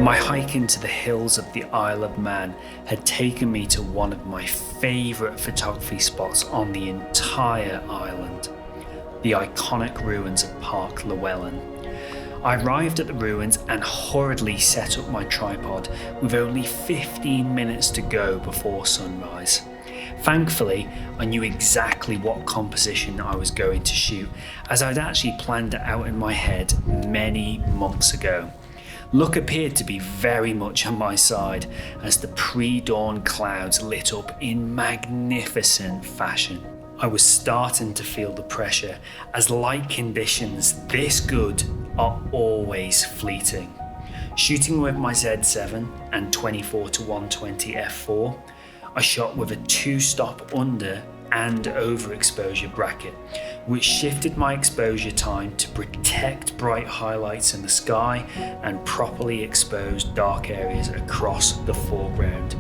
My hike into the hills of the Isle of Man had taken me to one of my favourite photography spots on the entire island, the iconic ruins of Park Llewellyn. I arrived at the ruins and hurriedly set up my tripod with only 15 minutes to go before sunrise. Thankfully, I knew exactly what composition I was going to shoot, as I'd actually planned it out in my head many months ago. Luck appeared to be very much on my side as the pre-dawn clouds lit up in magnificent fashion. I was starting to feel the pressure, as light conditions this good are always fleeting. Shooting with my Z7 and 24-120 f4, I shot with a 2-stop under and overexposure bracket, which shifted my exposure time to protect bright highlights in the sky and properly expose dark areas across the foreground.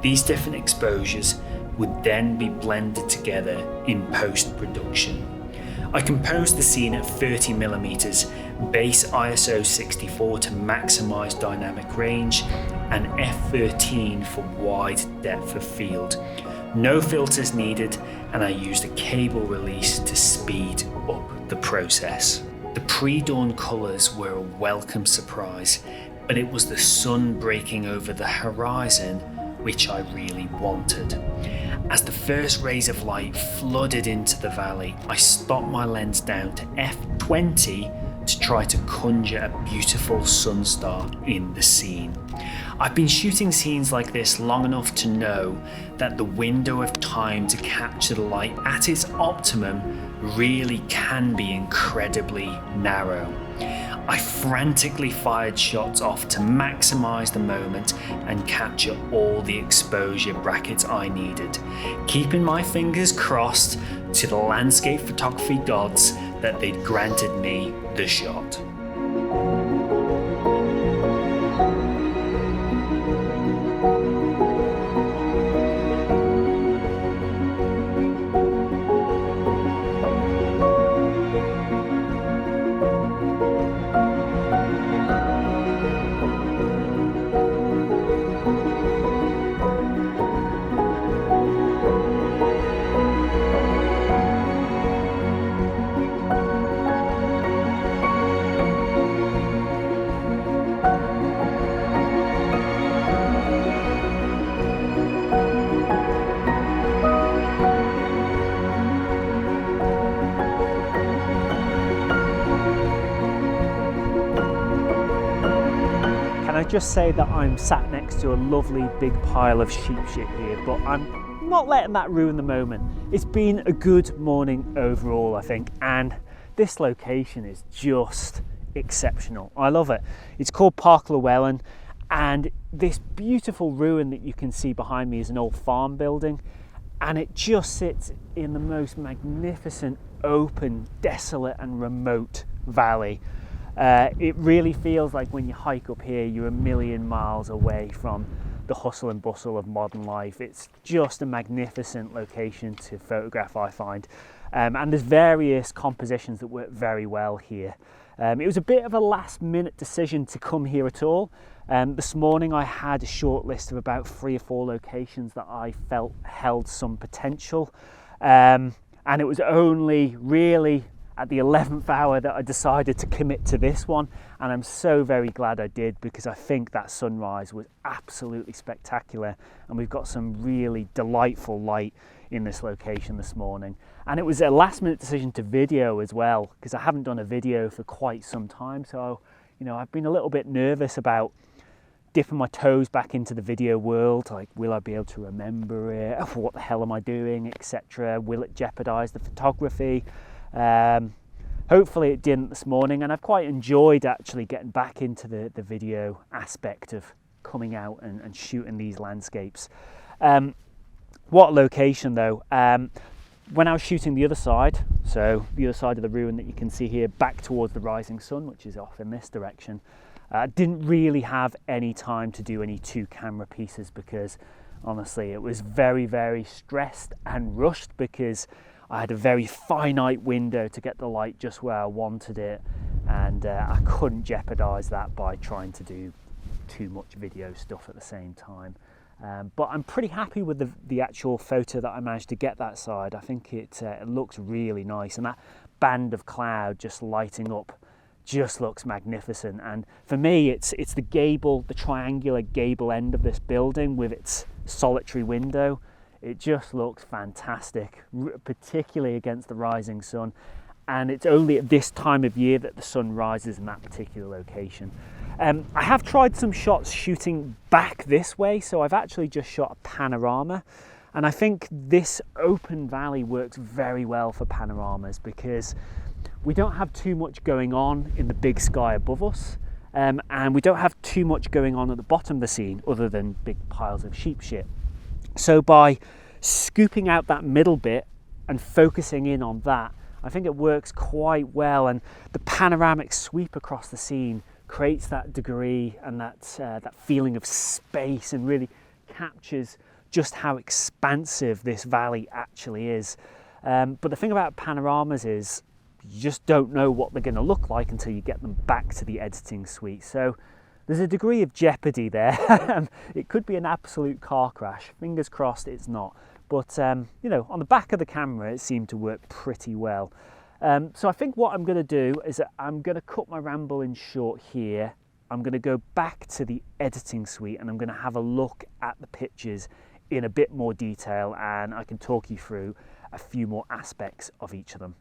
These different exposures would then be blended together in post-production. I composed the scene at 30mm, base ISO 64 to maximise dynamic range, and f13 for wide depth of field. No filters needed, and I used a cable release to speed up the process. The pre-dawn colours were a welcome surprise, but it was the sun breaking over the horizon which I really wanted. As the first rays of light flooded into the valley, I stopped my lens down to f20 to try to conjure a beautiful sun star in the scene. I've been shooting scenes like this long enough to know that the window of time to capture the light at its optimum really can be incredibly narrow. I frantically fired shots off to maximise the moment and capture all the exposure brackets I needed, keeping my fingers crossed to the landscape photography gods that they'd granted me the shot. I just say that I'm sat next to a lovely big pile of sheep shit here, but I'm not letting that ruin the moment. It's been a good morning overall, I think, and this location is just exceptional. I love it. It's called Park Llewellyn, and this beautiful ruin that you can see behind me is an old farm building, and it just sits in the most magnificent, open, desolate and remote valley. It really feels like when you hike up here, you're a million miles away from the hustle and bustle of modern life. It's just a magnificent location to photograph, I find. And there's various compositions that work very well here. It was a bit of a last minute decision to come here at all. This morning I had a short list of about 3 or 4 locations that I felt held some potential. And it was only really at the 11th hour that I decided to commit to this one, and I'm so very glad I did, because I think that sunrise was absolutely spectacular, and we've got some really delightful light in this location this morning. And it was a last minute decision to video as well, because I haven't done a video for quite some time, so I've been a little bit nervous about dipping my toes back into the video world, like will I be able to remember it, what the hell am I doing, etc. Will it jeopardize the photography? Hopefully it didn't this morning, and I've quite enjoyed actually getting back into the video aspect of coming out and shooting these landscapes. What location though. When I was shooting the other side, so the other side of the ruin that you can see here back towards the rising sun, which is off in this direction, I didn't really have any time to do any 2 camera pieces, because honestly it was very, very stressed and rushed, because I had a very finite window to get the light just where I wanted it, and I couldn't jeopardize that by trying to do too much video stuff at the same time. But I'm pretty happy with the actual photo that I managed to get that side. I think it looks really nice, and that band of cloud just lighting up just looks magnificent. And for me, it's the gable, the triangular gable end of this building with its solitary window. It just looks fantastic, particularly against the rising sun. And it's only at this time of year that the sun rises in that particular location. I have tried some shots shooting back this way, so I've actually just shot a panorama, and I think this open valley works very well for panoramas because we don't have too much going on in the big sky above us, and we don't have too much going on at the bottom of the scene other than big piles of sheep shit. So by scooping out that middle bit and focusing in on that, I think it works quite well, and the panoramic sweep across the scene creates that degree and that feeling of space, and really captures just how expansive this valley actually is. But the thing about panoramas is you just don't know what they're going to look like until you get them back to the editing suite. So there's a degree of jeopardy there. It could be an absolute car crash. Fingers crossed it's not. But you know, on the back of the camera it seemed to work pretty well. So I think what I'm going to do is that I'm going to cut my ramble in short here. I'm going to go back to the editing suite and I'm going to have a look at the pictures in a bit more detail, and I can talk you through a few more aspects of each of them.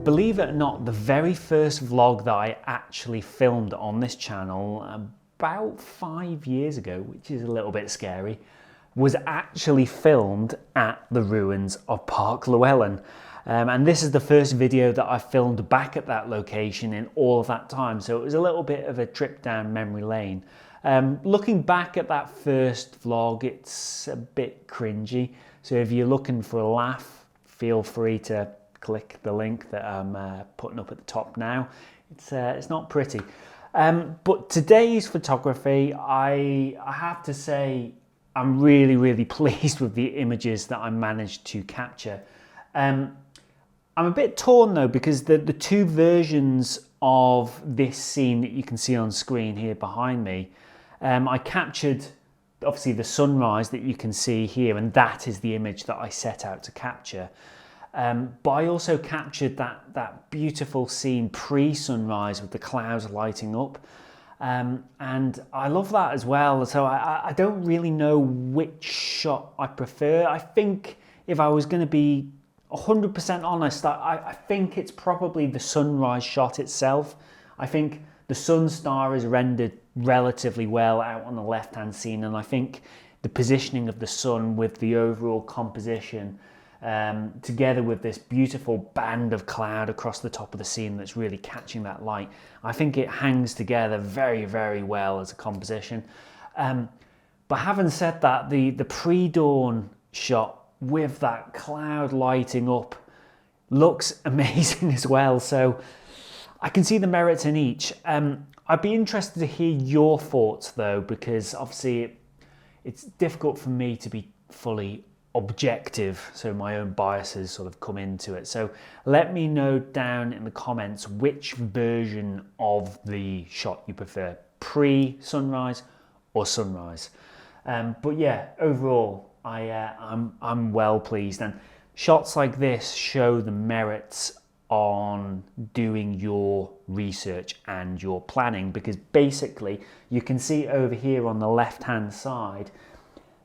Believe it or not, the very first vlog that I actually filmed on this channel about 5 years ago, which is a little bit scary, was actually filmed at the ruins of Park Llewellyn. And this is the first video that I filmed back at that location in all of that time, so it was a little bit of a trip down memory lane. Looking back at that first vlog, it's a bit cringy, so if you're looking for a laugh, feel free to click the link that I'm putting up at the top now. It's not pretty. But today's photography, I have to say, I'm really pleased with the images that I managed to capture. I'm a bit torn though, because the two versions of this scene that you can see on screen here behind me, I captured obviously the sunrise that you can see here, and that is the image that I set out to capture. But I also captured that beautiful scene pre-sunrise with the clouds lighting up. And I love that as well. So I don't really know which shot I prefer. I think if I was going to be 100% honest, I think it's probably the sunrise shot itself. I think the sun star is rendered relatively well out on the left-hand scene, and I think the positioning of the sun with the overall composition, together with this beautiful band of cloud across the top of the scene that's really catching that light, I think it hangs together very well as a composition. But having said that, the pre-dawn shot with that cloud lighting up looks amazing as well, so I can see the merits in each. I'd be interested to hear your thoughts though, because obviously it's difficult for me to be fully objective, so my own biases sort of come into it. So let me know down in the comments which version of the shot you prefer, pre-sunrise or sunrise. But yeah, overall I'm well pleased, and shots like this show the merits on doing your research and your planning, because basically you can see over here on the left hand side,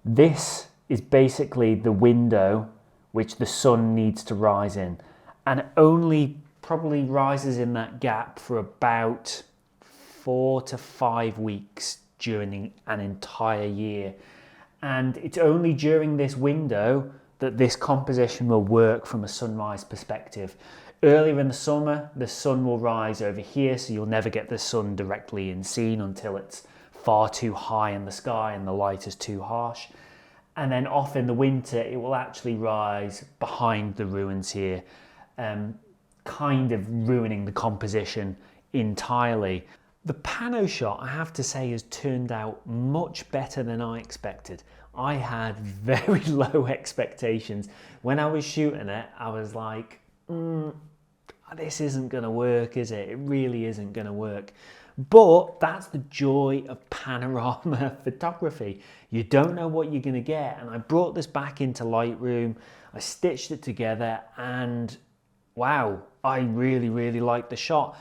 this is basically the window which the sun needs to rise in, and it only probably rises in that gap for about 4 to 5 weeks during an entire year. And it's only during this window that this composition will work from a sunrise perspective. Earlier in the summer, the sun will rise over here, so you'll never get the sun directly in scene until it's far too high in the sky and the light is too harsh. And then off in the winter, it will actually rise behind the ruins here, kind of ruining the composition entirely. The pano shot, I have to say, has turned out much better than I expected. I had very low expectations. When I was shooting it, I was like, this isn't going to work, is it? It really isn't going to work. But that's the joy of panorama photography. You don't know what you're going to get. And I brought this back into Lightroom, I stitched it together, and wow, I really, really liked the shot.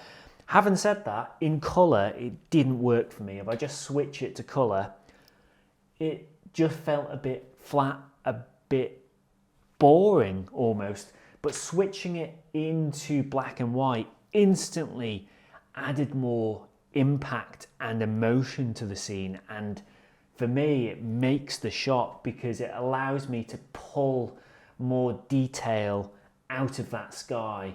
Having said that, in colour, it didn't work for me. If I just switch it to colour, it just felt a bit flat, a bit boring almost. But switching it into black and white instantly added more impact and emotion to the scene. And for me, it makes the shot because it allows me to pull more detail out of that sky.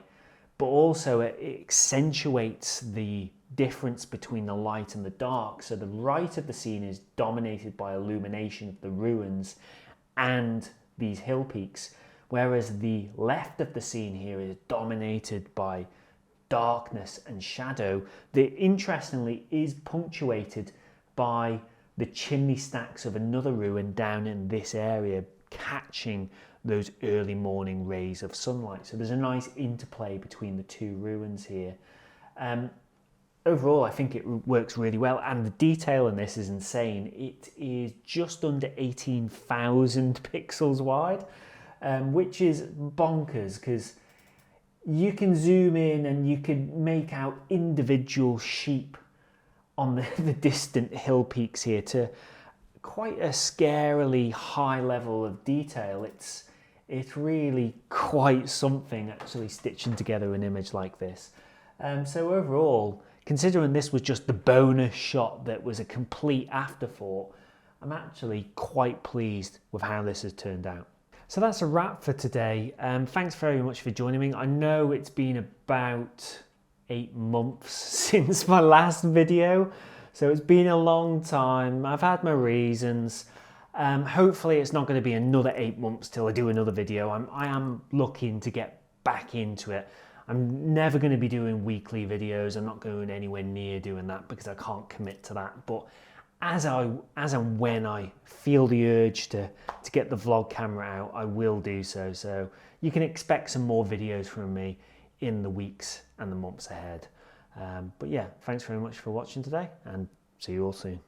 But also it accentuates the difference between the light and the dark. So the right of the scene is dominated by illumination of the ruins and these hill peaks, whereas the left of the scene here is dominated by darkness and shadow that interestingly is punctuated by the chimney stacks of another ruin down in this area, catching those early morning rays of sunlight. So there's a nice interplay between the two ruins here. Overall, I think it works really well, and the detail in this is insane. It is just under 18,000 pixels wide, which is bonkers because you can zoom in and you can make out individual sheep on the distant hill peaks here to quite a scarily high level of detail. It's really quite something actually stitching together an image like this. So overall, considering this was just the bonus shot that was a complete afterthought, I'm actually quite pleased with how this has turned out. So that's a wrap for today. Thanks very much for joining me. I know it's been about 8 months since my last video, so it's been a long time. I've had my reasons. Hopefully it's not going to be another 8 months till I do another video. I am looking to get back into it. I'm never going to be doing weekly videos. I'm not going anywhere near doing that because I can't commit to that. But as and when I feel the urge to get the vlog camera out, I will do so. So you can expect some more videos from me in the weeks and the months ahead. But yeah, thanks very much for watching today, and see you all soon.